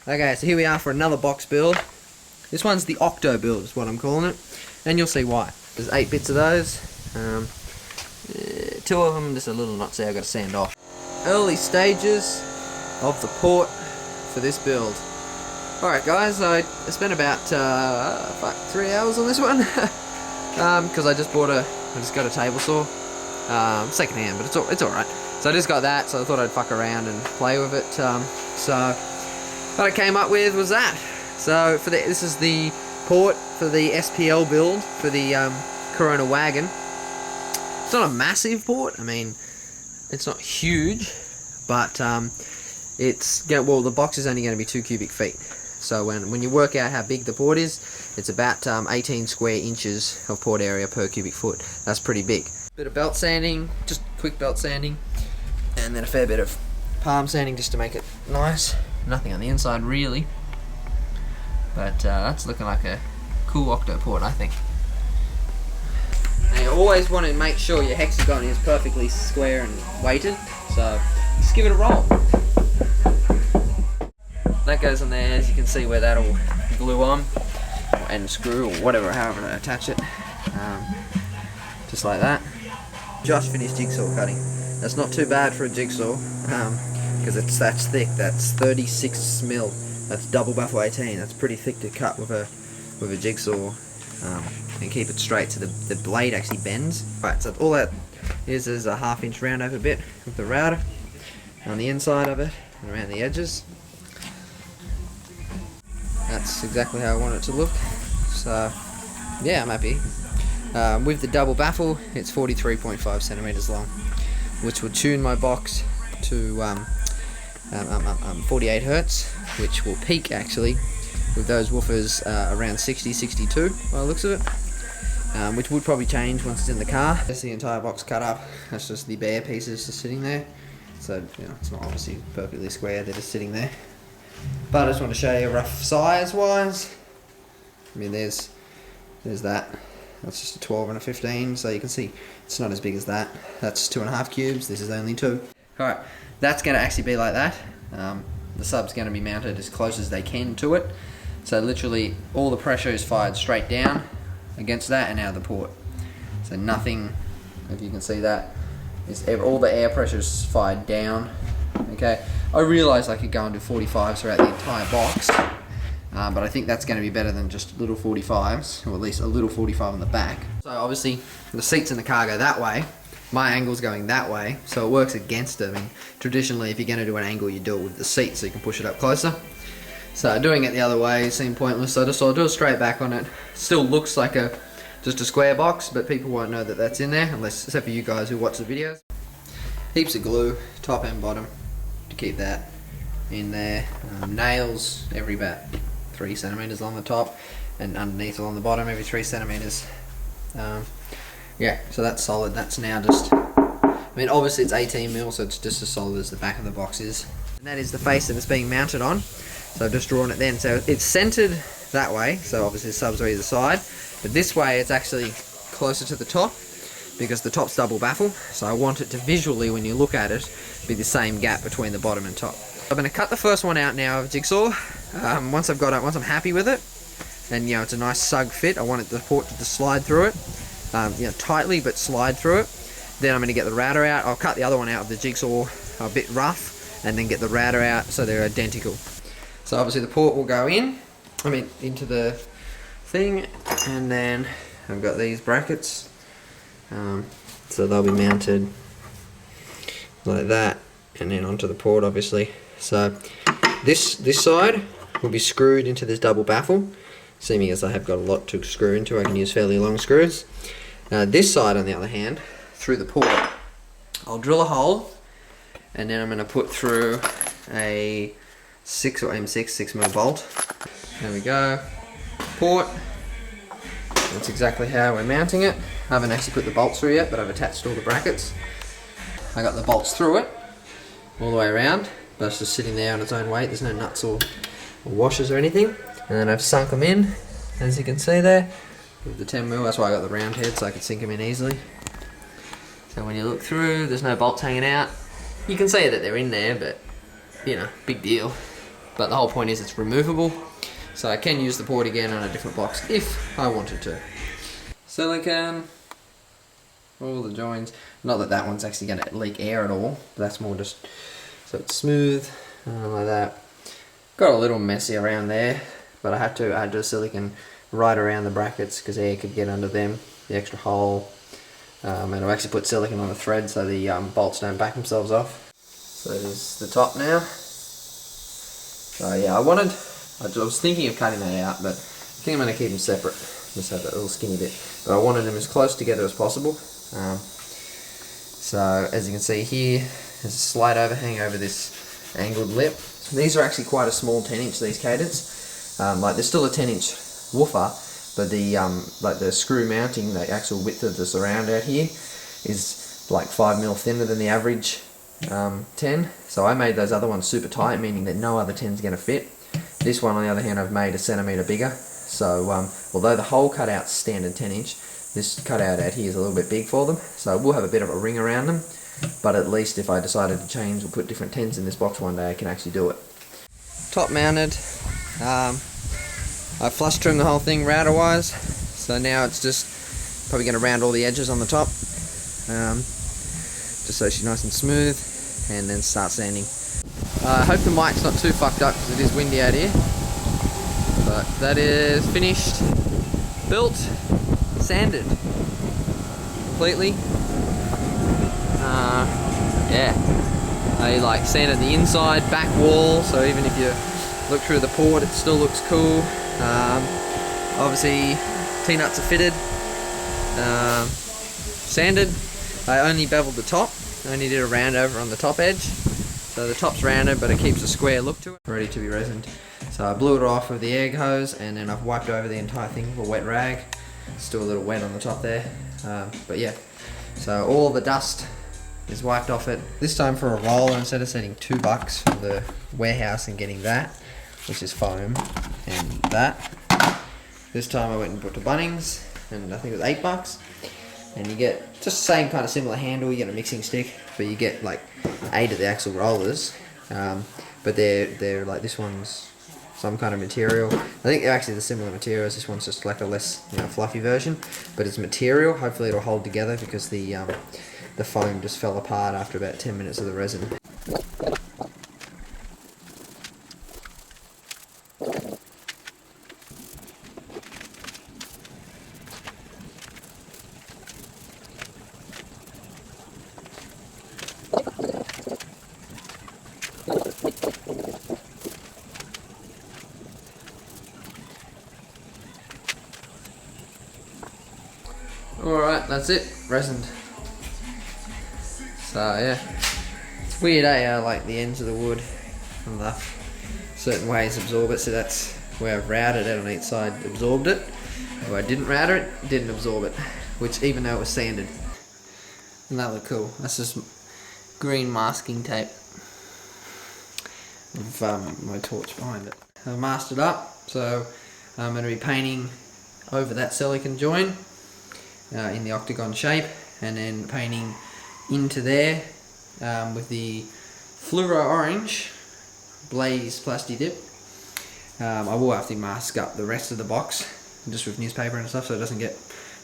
Okay, so here we are for another box build. This one's the Octo build is what I'm calling it, and you'll see why. There's 8 bits of those. 2 of them just a little nuts there, I've got to sand off. Early stages of the port for this build. Alright guys, I spent about 3 hours on this one because I just got a table saw, second hand, but it's alright. So I just got that, so I thought I'd fuck around and play with it. So what I came up with was that. So this is the port for the SPL build for the Corona Wagon. It's not a massive port. I mean, it's not huge, but the box is only going to be 2 cubic feet. So when you work out how big the port is, it's about 18 square inches of port area per cubic foot. That's pretty big. Bit of belt sanding, just quick belt sanding, and then a fair bit of palm sanding just to make it nice. Nothing on the inside really, but that's looking like a cool Octo port, I think. Now you always want to make sure your hexagon is perfectly square and weighted, so just give it a roll. That goes on there, as you can see where that'll glue on and screw or whatever, however to attach it, just like that. Just finished jigsaw cutting. That's not too bad for a jigsaw because that's thick. That's 36 mil. That's double baffle 18. That's pretty thick to cut with a jigsaw and keep it straight so the blade actually bends. Right, so all that is a 1/2 inch round over bit with the router on the inside of it and around the edges. That's exactly how I want it to look. So yeah, I'm happy. With the double baffle, it's 43.5 centimeters long, which will tune my box to 48 hertz, which will peak actually with those woofers around 60, 62 by the looks of it, which would probably change once it's in the car. That's the entire box cut up. That's just the bare pieces just sitting there. So it's not obviously perfectly square, they're just sitting there. But I just want to show you rough size wise. I mean, there's that. That's just a 12 and a 15, so you can see it's not as big as that. That's 2.5 cubes, this is only 2. Alright, that's going to actually be like that. The sub's going to be mounted as close as they can to it. So literally all the pressure is fired straight down against that and out of the port. So nothing, if you can see that, all the air pressure is fired down. Okay, I realised I could go and do 45s throughout the entire box. But I think that's going to be better than just little 45s, or at least a little 45 on the back. So obviously the seats in the car go that way, my angle's going that way, so it works against it. I mean, traditionally if you're going to do an angle you do it with the seat so you can push it up closer. So doing it the other way seemed pointless, so I'll do a straight back on it. Still looks like just a square box, but people won't know that that's in there, except for you guys who watch the videos. Heaps of glue, top and bottom, to keep that in there. Nails every about 3 centimeters along the top, and underneath along the bottom every 3 centimeters. Yeah, so that's solid. That's now just, I mean, obviously it's 18 mil, so it's just as solid as the back of the box is. And that is the face that it's being mounted on. So I've just drawn it then. So it's centered that way, so obviously the subs are either side, but this way it's actually closer to the top because the top's double baffle. So I want it to visually, when you look at it, be the same gap between the bottom and top. I'm going to cut the first one out now of jigsaw. Once I've got it, once I'm happy with it, and it's a nice sug fit, I want the port to just slide through it, tightly but slide through it. Then I'm going to get the router out. I'll cut the other one out of the jigsaw a bit rough, and then get the router out so they're identical. So obviously the port will go into the thing, and then I've got these brackets, so they'll be mounted like that, and then onto the port obviously. So this side will be screwed into this double baffle, seeming as I have got a lot to screw into. I can use fairly long screws. This side on the other hand, through the port, I'll drill a hole, and then I'm going to put through a 6 or M6 6mm bolt. There we go. Port. That's exactly how we're mounting it. I haven't actually put the bolts through yet, but I've attached all the brackets. I got the bolts through it all the way around, but it's just sitting there on its own weight. There's no nuts or washers or anything. And then I've sunk them in, as you can see there, with the 10mm. That's why I got the round head, so I could sink them in easily. So when you look through, there's no bolts hanging out. You can see that they're in there, but big deal. but the whole point is it's removable, so I can use the port again on a different box if I wanted to. Silicone, all the joins. Not that that one's actually going to leak air at all, but that's more just so it's smooth, like that. Got a little messy around there, but I had to add the silicone right around the brackets because air could get under them, the extra hole. And I've actually put silicone on the thread so the bolts don't back themselves off. So there's the top now. So yeah, I was thinking of cutting that out, but I think I'm going to keep them separate. Just have that little skinny bit. But I wanted them as close together as possible. So as you can see here, there's a slight overhang over this angled lip. So these are actually quite a small 10-inch, these Cadence. Like there's still a 10-inch woofer, but the like the screw mounting, the actual width of the surround out here is like 5mm thinner than the average 10. So I made those other ones super tight, meaning that no other 10's going to fit. This one on the other hand I've made a centimetre bigger. So although the whole cutout's standard 10-inch, this cutout out here is a little bit big for them. So we'll have a bit of a ring around them, but at least if I decided to change or put different 10's in this box one day, I can actually do it. Top mounted. I flush trimmed the whole thing router wise, so now it's just probably going to round all the edges on the top, just so she's nice and smooth, and then start sanding. I hope the mic's not too fucked up because it is windy out here, but that is finished, built, sanded completely. Yeah, I like sanded the inside, back wall, so even if you look through the port it still looks cool. Obviously T-nuts are fitted, sanded. I only beveled the top, I only did a round over on the top edge, so the top's rounded but it keeps a square look to it, ready to be resined. So I blew it off with the egg hose and then I've wiped over the entire thing with a wet rag. Still a little wet on the top there, but yeah, so all the dust is wiped off it. This time for a roller, instead of spending $2 for the warehouse and getting that, which is foam, and that, this time I went and bought to Bunnings, and I think it was $8, and you get just the same kind of similar handle. You get a mixing stick, but you get like 8 of the actual rollers, but they're like, this one's some kind of material. I think they're actually the similar materials. This one's just like a less, fluffy version, but it's material. Hopefully it'll hold together because the foam just fell apart after about 10 minutes of the resin. Alright, that's it, resined. So yeah, it's weird how like the ends of the wood and the certain ways absorb it, so that's where I've routed it on each side, absorbed it. Where I didn't router it, didn't absorb it, which even though it was sanded. And that looked cool. That's just green masking tape with my torch behind it. I've masked it up, so I'm going to be painting over that silicone join in the octagon shape, and then painting into there with the fluoro orange Blaze Plasti Dip. I will have to mask up the rest of the box just with newspaper and stuff so it doesn't get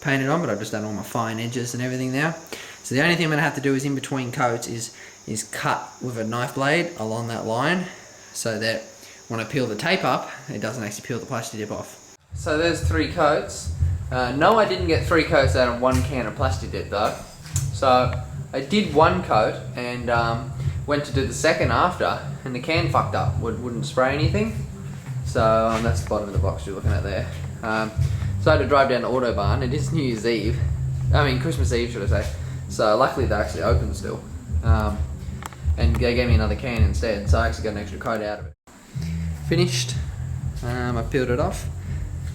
painted on, but I've just done all my fine edges and everything now. So the only thing I'm going to have to do is in between coats is cut with a knife blade along that line so that when I peel the tape up, it doesn't actually peel the Plasti Dip off. So there's 3 coats. No, I didn't get 3 coats out of 1 can of Plasti Dip though. So I did 1 coat and went to do the second after, and the can fucked up, wouldn't spray anything. So that's the bottom of the box you're looking at there. So I had to drive down to Autobahn. It is New Year's Eve. I mean Christmas Eve should I say. So luckily they're actually open still. And they gave me another can instead, so I actually got an extra coat out of it. Finished. I peeled it off.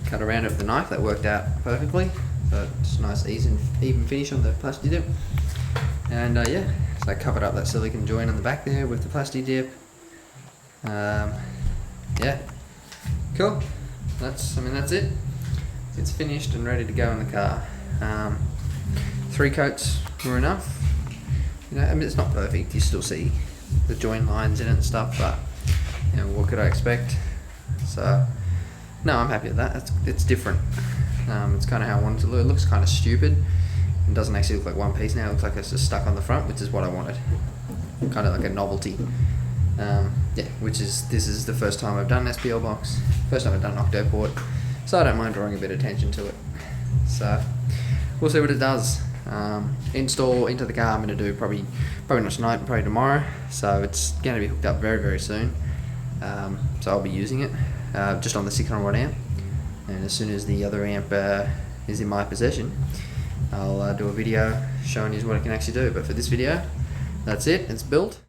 Cut around it with the knife, that worked out perfectly. So it's a nice even finish on the Plasti Dip. And yeah, so I covered up that silicone joint on the back there with the Plasti Dip. Yeah, cool. That's it. It's finished and ready to go in the car. 3 coats were enough. I mean it's not perfect. You still see the joint lines in it and stuff, but And what could I expect? So, no, I'm happy with that. It's different. It's kind of how I wanted to look. It looks kind of stupid. It doesn't actually look like one piece now. It looks like it's just stuck on the front, which is what I wanted. Kind of like a novelty. Yeah, this is the first time I've done an SPL box. First time I've done an Octo port. So I don't mind drawing a bit of attention to it. So we'll see what it does. Install into the car I'm going to do probably not tonight, probably tomorrow. So it's going to be hooked up very, very soon. So I'll be using it just on the 600 watt amp. And as soon as the other amp is in my possession, I'll do a video showing you what it can actually do. But for this video, that's it. It's built.